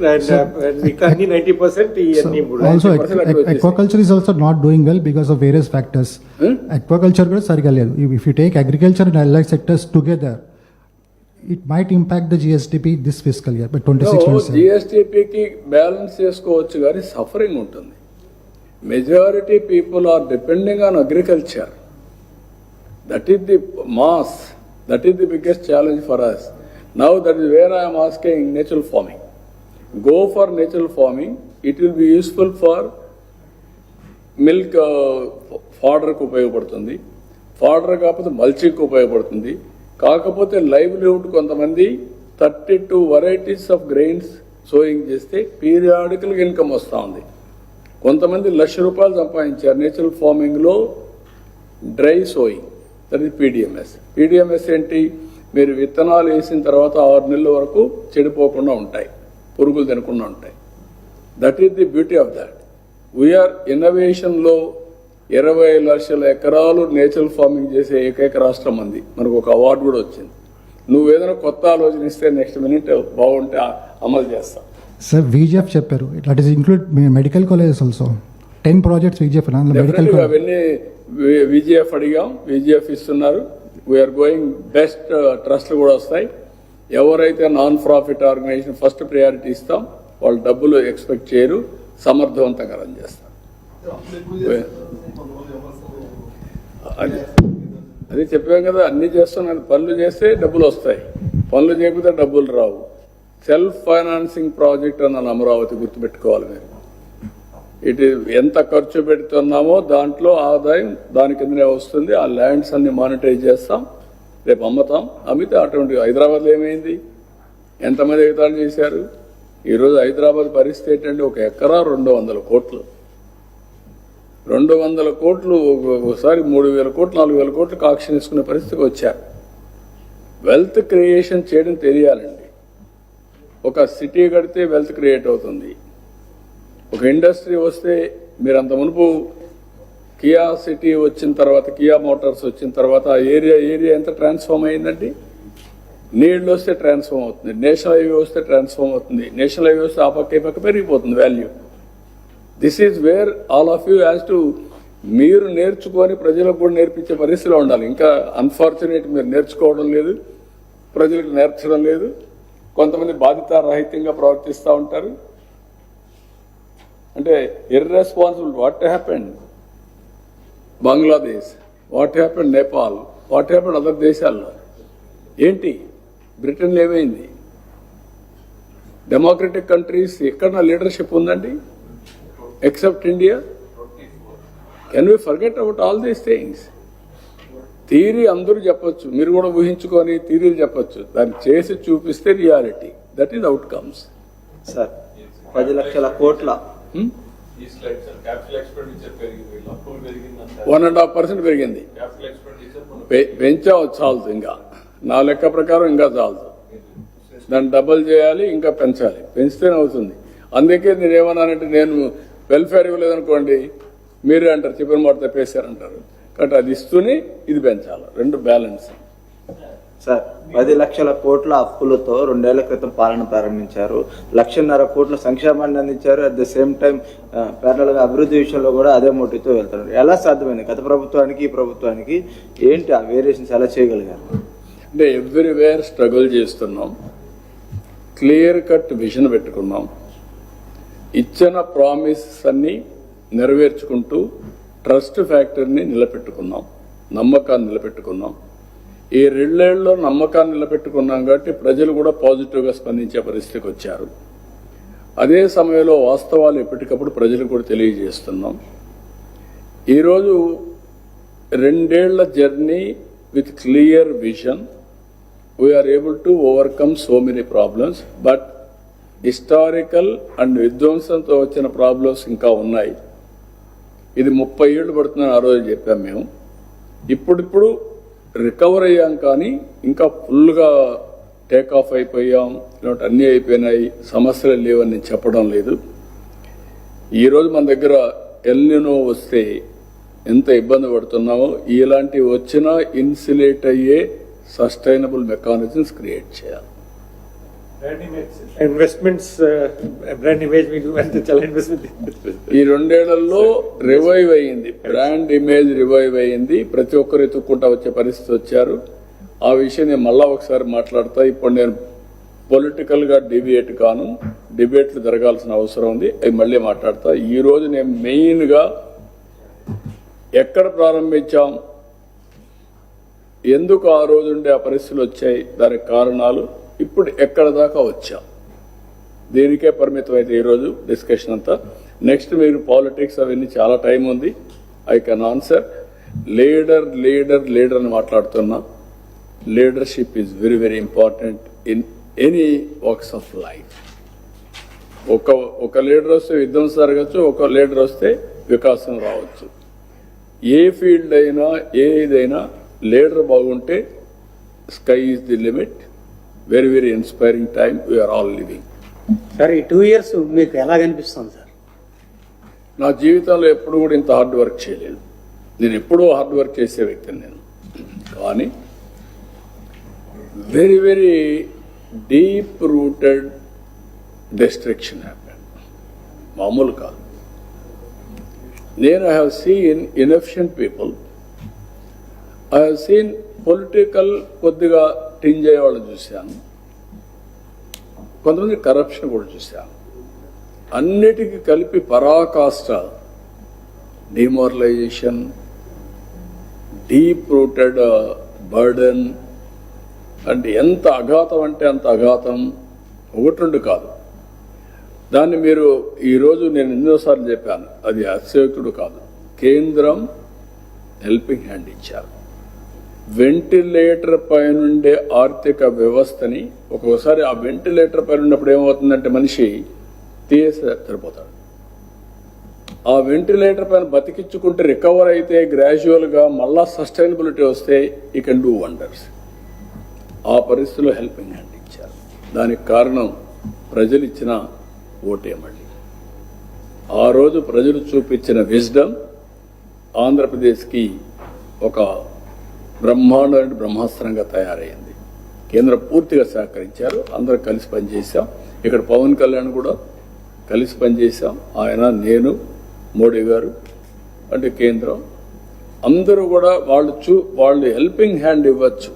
and we can 90% Also, aquaculture is also not doing well because of various factors. Aquaculture కూడా సరిగా లేదు. If you take agriculture and allied sectors together, it might impact the GSDP this fiscal year, but 26-27. GSDPకి balance చేసుకోవచ్చు కానీ suffering ఉంటుంది. Majority people are depending on agriculture. That is the mass, that is the biggest challenge for us. Now that is where I am asking natural farming. Go for natural farming. It will be useful for milk fodder కు ఉపయోగపడుతుంది. Fodder కాకపోతే మల్చింగ్కి ఉపయోగపడుతుంది. కాకపోతే livelihood కొంతమంది 32 varieties of grains sowing చేస్తే periodical income వస్తూ ఉంది. కొంతమంది ₹1,00,000 సంపాదించారు నేచురల్ ఫార్మింగ్లో dry sowing. That is PDMS. PDMS ఏంటి? మీరు విత్తనాలు వేసిన తర్వాత 6 నెలల వరకు చెడిపోకుండా ఉంటాయి, పురుగులు తినకుండా ఉంటాయి. That is the beauty of that. We are ఇన్నోవేషన్లో 20 లక్షల ఎకరాలు నేచురల్ ఫార్మింగ్ చేసే ఏకైక రాష్ట్రం మంది. మనకు ఒక అవార్డు కూడా వచ్చింది. నువ్వు ఏదైనా కొత్త ఆలోచన ఇస్తే నెక్స్ట్ మినిట్ బాగుంటే అమలు చేస్తాం. సార్ VGF చెప్పారు, that is include medical colleges also 10 projects VGF మెడికల్. అవన్నీ VGF అడిగాం, VGF ఇస్తున్నారు. వీఆర్ గోయింగ్ బెస్ట్ ట్రస్ట్లు కూడా వస్తాయి. ఎవరైతే non profit organization first priority ఇస్తాం, వాళ్ళు డబ్బులు ఎక్స్పెక్ట్ చేయరు, సమర్థవంతంగా రన్ చేస్తారు. అది చెప్పాం కదా, అన్ని చేస్తున్నాను. పనులు చేస్తే డబ్బులు వస్తాయి, పనులు చేయకపోతే డబ్బులు రావు. సెల్ఫ్ ఫైనాన్సింగ్ ప్రాజెక్ట్ అన్న అమరావతి గుర్తుపెట్టుకోవాలి మీరు. ఇటు ఎంత ఖర్చు పెడుతున్నామో దాంట్లో ఆదాయం దాని కిందనే వస్తుంది. ఆ ల్యాండ్స్ అన్ని మానిటైజ్ చేస్తాం, రేపు అమ్ముతాం. అమ్మితే ఆటోమేటిక్గా హైదరాబాద్లో ఏమైంది, ఎంతమంది ఎగతాళి చేశారు. ఈరోజు హైదరాబాద్ పరిస్థితి ఏంటంటే ఒక ఎకరా 200 కోట్లు. 200 కోట్లు ఒకసారి 3,000 కోట్లు 4,000 కోట్లకు ఆక్షన్ వేసుకునే పరిస్థితికి వచ్చారు. వెల్త్ క్రియేషన్ చేయడం తెలియాలండి. ఒక సిటీ కడితే వెల్త్ క్రియేట్ అవుతుంది. ఒక ఇండస్ట్రీ వస్తే మీరు అంత మునుపు కియా సిటీ వచ్చిన తర్వాత, కియా మోటార్స్ వచ్చిన తర్వాత ఆ ఏరియా ఎంత ట్రాన్స్ఫార్మ్ అయిందండి. నీళ్ళు వస్తే ట్రాన్స్ఫార్మ్ అవుతుంది, నేషనల్ హైవే వస్తే ట్రాన్స్ఫార్మ్ అవుతుంది, నేషనల్ హైవే వస్తే ఆ పక్క ఈ పక్క పెరిగిపోతుంది value. This is where all of you has to మీరు నేర్చుకొని ప్రజలకు కూడా నేర్పించే పరిస్థితిలో ఉండాలి. ఇంకా అన్ఫార్చునేట్ మీరు నేర్చుకోవడం లేదు, ప్రజలకు నేర్చడం లేదు. కొంతమంది బాధ్యతారహితంగా ప్రవర్తిస్తూ ఉంటారు. అంటే irresponsible. What happened Bangladesh, what happened Nepal, what happened other దేశాల్లో ఏంటి? బ్రిటన్లో ఏమైంది? డెమోక్రటిక్ కంట్రీస్ ఎక్కడ లీడర్షిప్ ఉందండి except India? Can we forget about all these things? Theory అందరూ చెప్పొచ్చు, మీరు కూడా ఊహించుకొని థియరీలు చెప్పొచ్చు, దాన్ని చేసి చూపిస్తే reality. That is outcomes. Sir 10 లక్షల కోట్ల 1.5% పెరిగింది. పెంచావు చాలదు, ఇంకా నా లెక్క ప్రకారం ఇంకా చాలదు. దాన్ని డబల్ చేయాలి, ఇంకా పెంచాలి. పెంచితేనే అవుతుంది. అందుకే నేనేమన్నానంటే, నేను వెల్ఫేర్ ఇవ్వలేదనుకోండి మీరే అంటారు చెప్పిన మాట తప్పేశారంటారు. కాబట్టి అది ఇస్తూనే ఇది పెంచాలి, రెండు బ్యాలెన్స్. సార్ 10 లక్షల కోట్ల అప్పులతో 2 ఏళ్ల క్రితం పాలన ప్రారంభించారు. 1.5 కోట్ల సంక్షేమాన్ని అందించారు. At the same time parallel గా అభివృద్ధి విషయంలో కూడా అదే మోటివ్తో వెళ్తున్నారు. ఎలా సాధ్యమైంది? గత ప్రభుత్వానికి ఈ ప్రభుత్వానికి ఏంటి ఆ వేరియేషన్స్ ఎలా చేయగలిగారు? అంటే ఎవ్రీవేర్ స్ట్రగుల్ చేస్తున్నాం, క్లియర్ కట్ విజన్ పెట్టుకున్నాం, ఇచ్చిన ప్రామిసెస్ అన్ని నెరవేర్చుకుంటూ ట్రస్ట్ ఫ్యాక్టర్ని నిలబెట్టుకున్నాం, నమ్మకాన్ని నిలబెట్టుకున్నాం. ఈ 2 ఏళ్లలో నమ్మకాన్ని నిలబెట్టుకున్నాం కాబట్టి ప్రజలు కూడా పాజిటివ్గా స్పందించే పరిస్థితికి వచ్చారు. అదే సమయంలో వాస్తవాలు ఎప్పటికప్పుడు ప్రజలకు కూడా తెలియజేస్తున్నాం. ఈరోజు 2 ఏళ్ల journey with clear vision we are able to overcome so many problems. But historical and విధ్వంసంతో వచ్చిన ప్రాబ్లమ్స్ ఇంకా ఉన్నాయి. ఇది 30 ఏళ్ళు పడుతుందని ఆ రోజు చెప్పాం మేము. ఇప్పుడిప్పుడు రికవర్ అయ్యాం, కానీ ఇంకా ఫుల్గా టేక్ ఆఫ్ అయిపోయాం, ఇలాంటి అన్నీ అయిపోయినాయి, సమస్యలు లేవని నేను చెప్పడం లేదు. ఈరోజు మన దగ్గర ఎల్నినో వస్తే ఎంత ఇబ్బంది పడుతున్నామో, ఇలాంటివి వచ్చినా ఇన్సులేట్ అయ్యే సస్టైనబుల్ మెకానిజమ్స్ క్రియేట్ చేయాలి. ఇన్వెస్ట్మెంట్స్ బ్రాండ్ ఇమేజ్ మీకు అంటే చాలా ఇన్వెస్ట్మెంట్. ఈ 2 ఏళ్లలో రివైవ్ అయ్యింది, బ్రాండ్ ఇమేజ్ రివైవ్ అయ్యింది. ప్రతి ఒక్కరు ఎత్తుక్కుంటా వచ్చే పరిస్థితి వచ్చారు. ఆ విషయం నేను మళ్ళా ఒకసారి మాట్లాడతా. ఇప్పుడు నేను పొలిటికల్ గా డిబేట్ కాను, డిబేట్లు జరగాల్సిన అవసరం ఉంది, అవి మళ్ళీ మాట్లాడతా. ఈ రోజు నేను మెయిన్ గా ఎక్కడ ప్రారంభించాం, ఎందుకు ఆ రోజు ఉండే ఆ పరిస్థితులు వచ్చాయి, దానికి కారణాలు, ఇప్పుడు ఎక్కడ దాకా వచ్చాం, దీనికే పరిమితం అయితే ఈరోజు డిస్కషన్ అంతా. నెక్స్ట్ మీరు పాలిటిక్స్ అవన్నీ చాలా టైం ఉంది, I can answer. Leader leader leader అని మాట్లాడుతున్నా. Leadership is very very important in any walks of life. ఒక లీడర్ వస్తే విధ్వంసం జరగచ్చు, ఒక లీడర్ వస్తే వికాసం రావచ్చు. ఏ ఫీల్డ్ అయినా ఏదైనా లీడర్ బాగుంటే sky is the limit. Very very inspiring time we are all living. Sir ఈ 2 years మీకు ఎలా కనిపిస్తుంది సార్? నా జీవితంలో ఎప్పుడు కూడా ఇంత హార్డ్ వర్క్ చేయలేదు. నేను ఎప్పుడూ హార్డ్ వర్క్ చేసే వ్యక్తిని నేను. కానీ very very deep rooted destruction happen. మామూలు కాదు. నేను I have seen inefficient people, I have seen political కొద్దిగా టింజ్ అయ్యే వాళ్ళని చూశాను, కొంతమంది కరప్షన్ కూడా చూశాను. అన్నిటికీ కలిపి పరాకాష్ట డిమోరలైజేషన్, డీప్ రూటెడ్ బర్డెన్. అంటే ఎంత అఘాతం అంటే అంత అఘాతం, 1-2 కాదు. దాన్ని మీరు ఈరోజు నేను ఎన్నోసార్లు చెప్పాను, అది అతిశయోక్తుడు కాదు. కేంద్రం హెల్పింగ్ హ్యాండ్ ఇచ్చారు. వెంటిలేటర్ పైనుండే ఆర్థిక వ్యవస్థని ఒక్కోసారి ఆ వెంటిలేటర్ పైన ఉన్నప్పుడు ఏమవుతుందంటే మనిషి తీసి సరిపోతాడు. ఆ వెంటిలేటర్ పైన బతికించుకుంటే రికవర్ అయితే గ్రాడ్యువల్గా మళ్ళా సస్టైనబిలిటీ వస్తే యూ కెన్ డూ వండర్స్. ఆ పరిస్థితిలో హెల్పింగ్ హ్యాండ్ ఇచ్చారు. దానికి కారణం ప్రజలు ఇచ్చిన ఓటే. మళ్ళీ ఆ రోజు ప్రజలు చూపించిన విజ్డమ్ ఆంధ్రప్రదేశ్కి ఒక బ్రహ్మాండమైన బ్రహ్మాస్త్రంగా తయారైంది. కేంద్రం పూర్తిగా సహకరించారు, అందరూ కలిసి పనిచేశాం. ఇక్కడ పవన్ కళ్యాణ్ కూడా కలిసి పనిచేశాం. ఆయన, నేను, మోడీ గారు, అంటే కేంద్రం అందరూ కూడా వాళ్ళు హెల్పింగ్ హ్యాండ్ ఇవ్వచ్చు,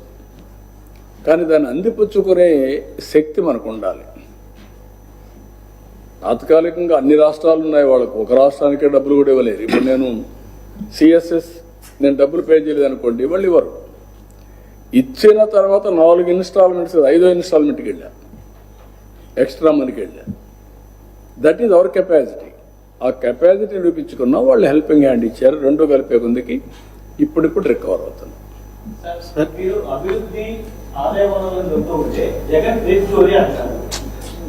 కానీ దాన్ని అందిపుచ్చుకునే శక్తి మనకు ఉండాలి. తాత్కాలికంగా అన్ని రాష్ట్రాలు ఉన్నాయి, వాళ్ళకు ఒక రాష్ట్రానికే డబ్బులు కూడా ఇవ్వలేరు. ఇప్పుడు నేను సిఎస్ఎస్ నేను డబ్బులు పే చేయలేదు అనుకోండి, వాళ్ళు ఇవ్వరు. ఇచ్చిన తర్వాత 4 ఇన్స్టాల్మెంట్స్, 5వ ఇన్స్టాల్మెంట్కి వెళ్ళా, ఎక్స్ట్రా మనీకి వెళ్ళా. That is our capacity. ఆ కెపాసిటీ నిరూపించుకున్నా వాళ్ళు హెల్పింగ్ హ్యాండ్ ఇచ్చారు. 2 కలిపే కొందికి ఇప్పుడు రికవర్ అవుతుంది. మీరు అభివృద్ధి ఆదాయ వనరులను చెప్తూ ఉంటే జగన్ గ్రేట్ స్టోరీ అంటారు.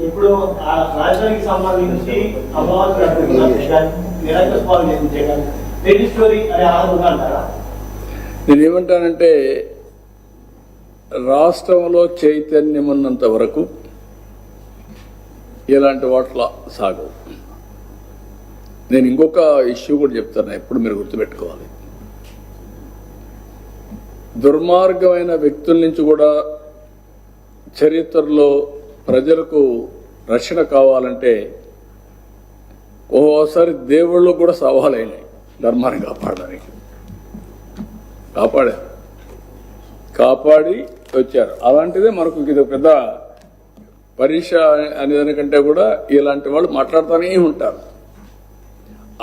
ఇప్పుడు ఆ రాజధానికి సంబంధించి అమరావతి కట్టుకున్న జగన్, నిరంకుశపాలన చేసిన జగన్ గ్రేట్ స్టోరీ అనే ఆధారంగా అంటారా? నేనేమంటానంటే రాష్ట్రంలో చైతన్యం ఉన్నంత వరకు ఇలాంటి వాట్ల సాగవు. నేను ఇంకొక ఇష్యూ కూడా చెప్తాను, ఎప్పుడు మీరు గుర్తుపెట్టుకోవాలి. దుర్మార్గమైన వ్యక్తుల నుంచి కూడా చరిత్రలో ప్రజలకు రక్షణ కావాలంటే ఓసారి దేవుళ్ళు కూడా సవాలైనాయి ధర్మాన్ని కాపాడడానికి. కాపాడి వచ్చారు. అలాంటిదే మనకు ఇది పెద్ద పరీక్ష అనేదానికంటే కూడా ఇలాంటి వాళ్ళు మాట్లాడుతూనే ఉంటారు.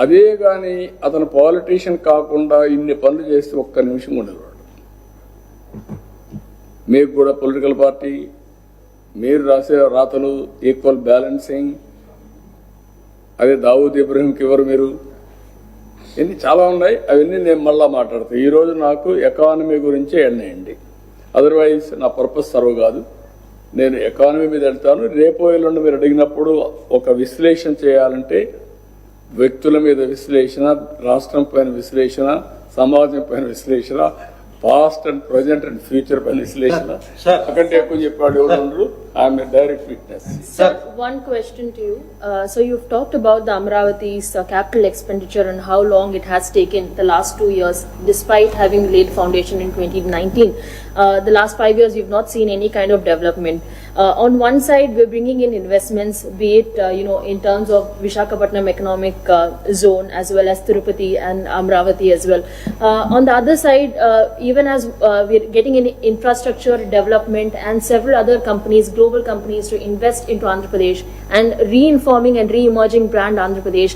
అదే కానీ అతను పాలిటీషియన్ కాకుండా ఇన్ని పనులు చేస్తే ఒక్క నిమిషం ఉండేవాడు. మీకు కూడా పొలిటికల్ పార్టీ, మీరు రాసే రాతలు ఈక్వల్ బ్యాలెన్సింగ్, అదే దావూద్ ఇబ్రహీంకి ఎవరు మీరు, ఇన్ని చాలా ఉన్నాయి. అవన్నీ నేను మళ్ళా మాట్లాడతాను. ఈరోజు నాకు ఎకానమీ గురించే ఎన్నేయండి, అదర్వైజ్ నా పర్పస్ సర్వ్ కాదు. నేను ఎకానమీ మీద వెళ్తాను. రేపో ఎల్లుండి మీరు అడిగినప్పుడు ఒక విశ్లేషణ చేయాలంటే వ్యక్తుల మీద విశ్లేషణ, రాష్ట్రం పైన విశ్లేషణ, సమాజం పైన విశ్లేషణ, past and present and future పైన విశ్లేషణ, అక్కడే ఎక్కువ చెప్పాడు ఎవరు. I'm a direct witness. Sir, one question to you. So you've talked about the Amravati's capital expenditure and how long it has taken the last 2 years, despite having laid foundation in 2019. The last 5 years, you've not seen any kind of development. On one side, we're bringing in investments, be it in terms of Visakhapatnam economic zone as well as Tirupati and Amravati as well. On the other side, even as we're getting in infrastructure development and several other companies, global companies, to invest into Andhra Pradesh and re-informing and re-emerging brand Andhra Pradesh.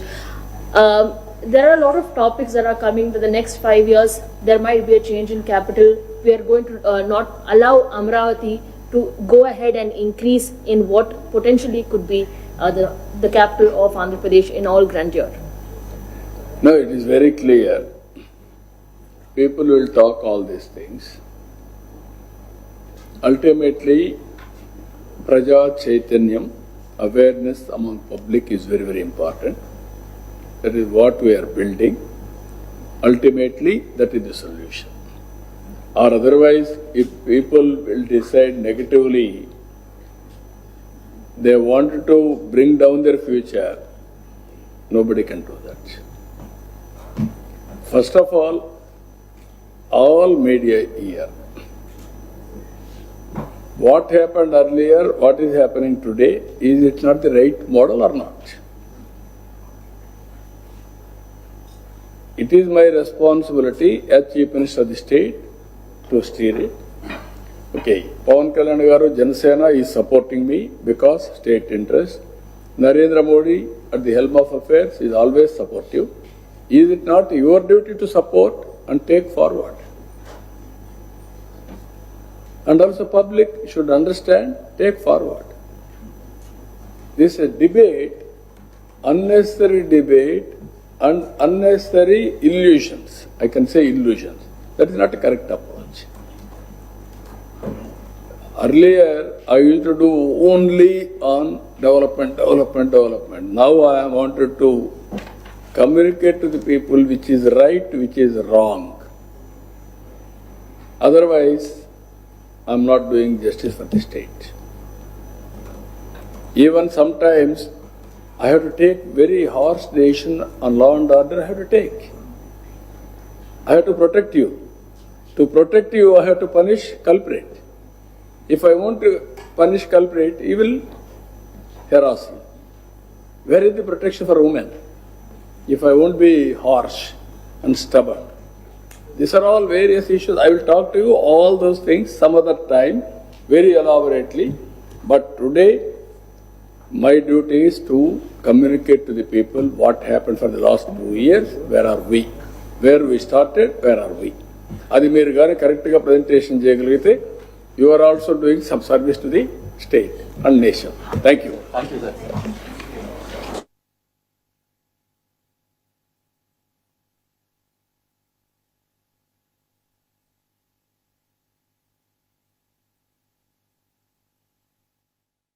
There are a lot of topics that are coming to the next 5 years. There might be a change in capital. We are going to not allow Amravati to go ahead and increase in what potentially could be the capital of Andhra Pradesh in all grandeur. No, it is very clear. People will talk all these things. Ultimately, Praja Chaitanyam, awareness among public is very, very important. That is what we are building. Ultimately, that is the solution. Or otherwise, if people will decide negatively, they want to bring down their future, nobody can do that. First of all media here. What happened earlier, what is happening today, is it not the right model or not? It is my responsibility as Chief Minister of the state to steer it. Okay, Pawan Kalyan garu, Janasena is supporting me because state interest. Narendra Modi at the helm of affairs is always supportive. Is it not your duty to support and take forward? And also public should understand, take forward. This is a debate, unnecessary debate and unnecessary illusions. I can say illusions. That is not a correct approach. Earlier, I used to do only on development. Now I wanted to communicate to the people which is right, which is wrong. Otherwise, I am not doing justice for the state. Even sometimes, I have to take very harsh decision on law and order. I have to take. I have to protect you. To protect you, I have to punish culprit. If I want to punish culprit, he will harass you. Where is the protection for women? If I won't be harsh and stubborn. These are all various issues. I will talk to you all those things some other time, very elaborately. But today, my duty is to communicate to the people what happened for the last 2 years, where are we? Where we started, where are we? Adi meer gaani correct ga presentation cheyagalite, you are also doing some service to the state and nation. Thank you. Thank you, sir.